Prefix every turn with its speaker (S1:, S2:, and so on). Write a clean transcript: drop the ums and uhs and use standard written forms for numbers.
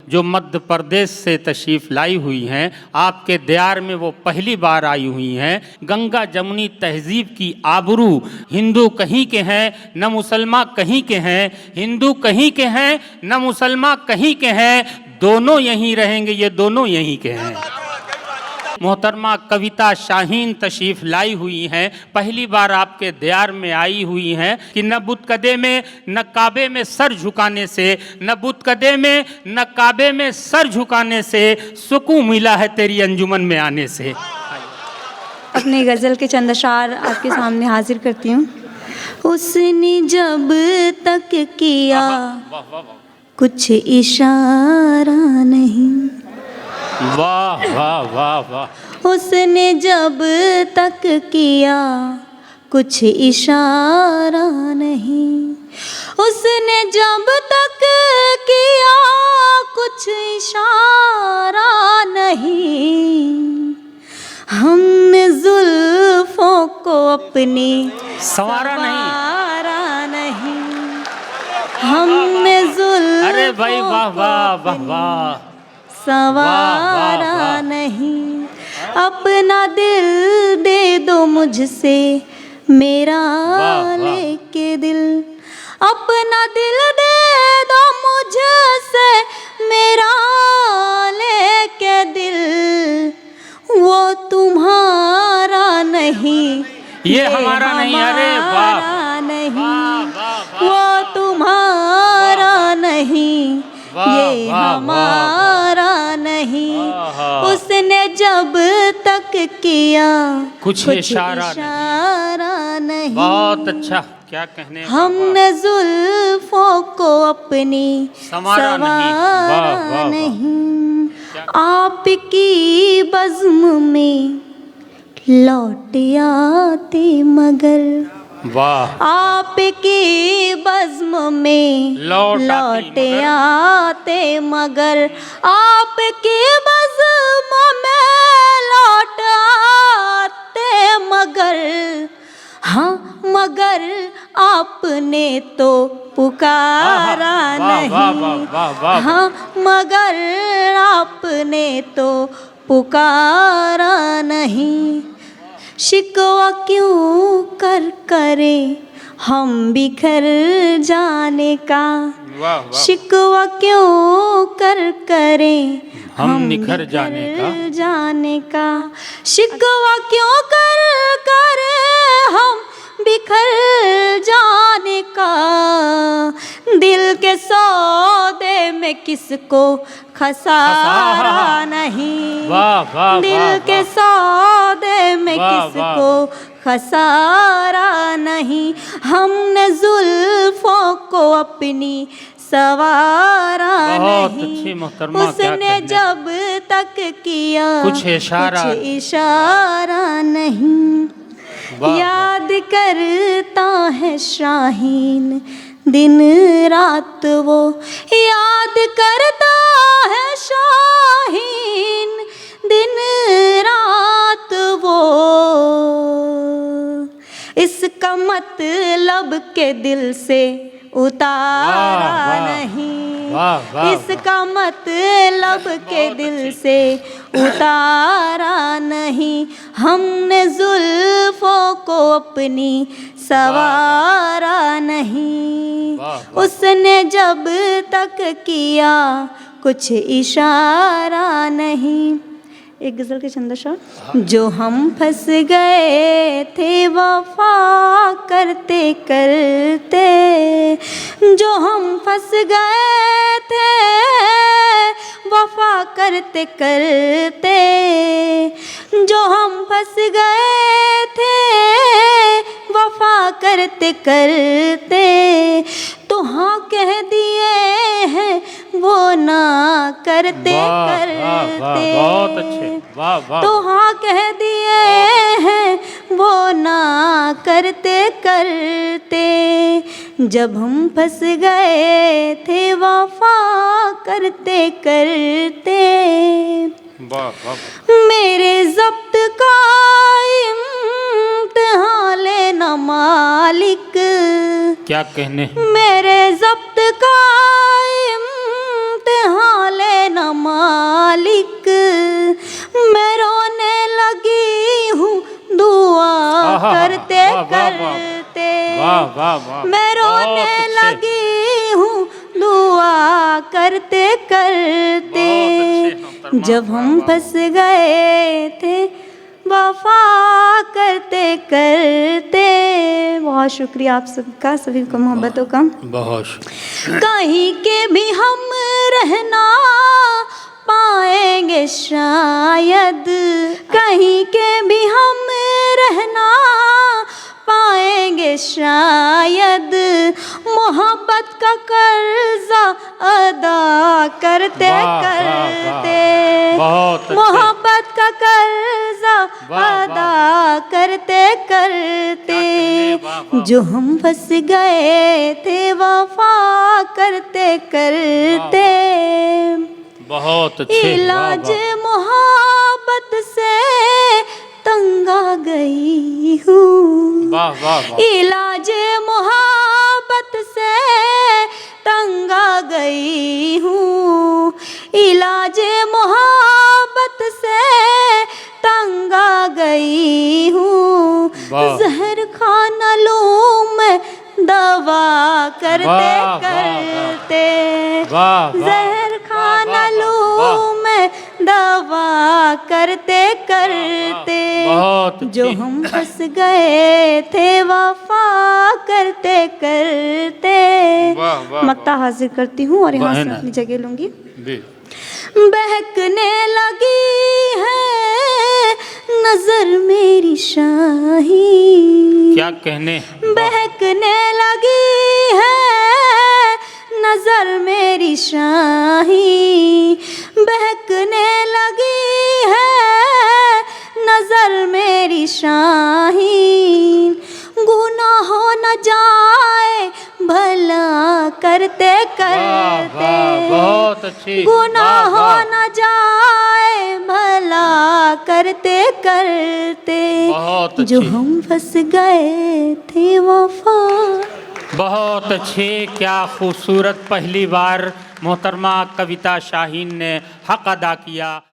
S1: जो मध्य प्रदेश से तशरीफ़ लाई हुई हैं, आपके दयार में वो पहली बार आई हुई हैं। गंगा जमुनी तहजीब की आबरू, हिंदू कहीं के हैं न मुसलमान कहीं के हैं, हिंदू कहीं के हैं न मुसलमान कहीं के हैं, दोनों यहीं रहेंगे, ये दोनों यहीं के हैं। मोहतरमा कविता शाहीन तशरीफ़ लाई हुई हैं, पहली बार आपके दयार में आई हुई हैं कि न बुतकदे में न काबे में सर झुकाने से, न बुतकदे में न काबे में सर झुकाने से सुकून मिला है तेरी अंजुमन में आने से।
S2: अपनी गज़ल के चंद अशार आपके सामने हाजिर करती हूँ। उसने जब तक किया कुछ इशारा नहीं,
S1: वाह वाह वाह वाह।
S2: उसने जब तक किया कुछ इशारा नहीं, उसने जब तक किया कुछ इशारा नहीं, हमने जुल्फों को अपनी
S1: संवारा
S2: नहीं, हमने जुल्फों
S1: अरे भाई वाह वाह वाह वाह,
S2: संवारा नहीं। अपना दिल दे दो मुझसे मेरा लेके दिल, अपना दिल दे दो मुझसे मेरा लेके दिल, वो तुम्हारा नहीं
S1: ये हमारा नहीं, अरे
S2: वाह नहीं, वो तुम्हारा नहीं ये हमारा नहीं, उसने जब तक किया
S1: कुछ इशारा
S2: नहीं।
S1: बहुत अच्छा, क्या कहने।
S2: हमने जुल्फों को अपनी संवारा नहीं, आपकी बज़्म में लौट आते मगर,
S1: वाह,
S2: आपकी बज़्म में लौट आते मगर, आपकी बज़्म में लौट आते मगर, हाँ मगर आपने तो पुकारा नहीं, हाँ मगर आपने तो पुकारा नहीं। शिकवा क्यों कर करे हम बिखर जाने का, शिकवा क्यों कर करे
S1: हम निखर
S2: जाने का, शिकवा क्यों कर करे हम बिखर जाने का, दिल के सौदे में किसको खसारा नहीं, दिल के सौदे में किसको खसारा नहीं, हमने जुल्फों को अपनी सवारा नहीं, उसने जब तक किया
S1: कुछ
S2: इशारा नहीं। याद करता है शाहीन दिन रात वो, याद करता है शाहीन दिन रात वो, इसका मतलब के दिल से उतारा नहीं, इसका मतलब के दिल से उतारा नहीं, हमने जुल्फों को अपनी सवारा नहीं, उसने जब तक किया कुछ इशारा नहीं। एक गज़ल के चंद अशार। जो हम फंस गए थे वफा करते करते, जो हम फंस गए थे वफा करते करते, जो हम फंस गए थे वफा करते करते, तो हाँ कह दिए हैं वो ना करते करते,
S1: बहुत अच्छे, वाह वाह,
S2: तो हाँ कह दिए हैं वो ना करते करते, जब हम फंस गए थे वफा करते करते, मेरे ज़ब्त का इम्तिहान लेना मालिक,
S1: क्या कहने,
S2: मेरे ज़ब्त का इम्तिहान लेना
S1: वाह वाह वाह,
S2: मैं
S1: बहुत
S2: रोने
S1: अच्छे।
S2: लगी हूँ दुआ करते करते,
S1: बहुत अच्छे मोहतरमा,
S2: जब
S1: वाह,
S2: हम
S1: वाह,
S2: फंस गए थे वफा करते करते। बहुत शुक्रिया आप सबका, सभी को मोहब्बतों का।
S1: बहुत शुक्रिया।
S2: कहीं के भी हम रहना पाएंगे शायद, कहीं के भी हम रहना पाएंगे शायद, मोहब्बत का कर्जा अदा करते
S1: वाह, वाह,
S2: करते,
S1: वाह, बहुत अच्छे।
S2: मोहब्बत का कर्जा
S1: वाह,
S2: अदा करते करते,
S1: वाह, वाह।
S2: जो हम फंस गए थे वफा करते करते।
S1: बहुत अच्छे, वाह,
S2: इलाज
S1: वाह।
S2: मोहब्बत से तंग आ गई हूँ,
S1: वाह वाह वाह,
S2: इलाज मोहब्बत से तंग आ गई हूँ, इलाज मोहब्बत से तंग आ गई हूँ।
S1: वाह।
S2: जहर खाना लूं मैं दवा करते
S1: वाह, वाह,
S2: करते,
S1: वाह, वाह,
S2: जहर खाना
S1: वाह, वाह,
S2: लूं मैं दवा करते करते,
S1: बहुत
S2: जो
S1: अच्छी।
S2: हम फंस गए थे वफा करते करते।
S1: वाह, वाह,
S2: मक्ता हाजिर करती हूँ और यहाँ से
S1: बहन।
S2: अपनी जगह लूंगी।
S1: बे-
S2: बहकने लगी है नजर मेरी शाही,
S1: क्या कहने,
S2: बहकने लगी है नजर मेरी शाही, बहकने लगी है नजर मेरी शाही, गुनाह हो न जाए भला करते
S1: वाह
S2: करते,
S1: वाह, बहुत अच्छी,
S2: गुनाह
S1: वाह,
S2: हो
S1: वाह।
S2: न जाए भला करते करते,
S1: बहुत
S2: जो
S1: अच्छी।
S2: हम फंस गए थे वफा।
S1: बहुत अच्छे, क्या खूबसूरत, पहली बार मोहतरमा कविता शाहीन ने हक अदा किया।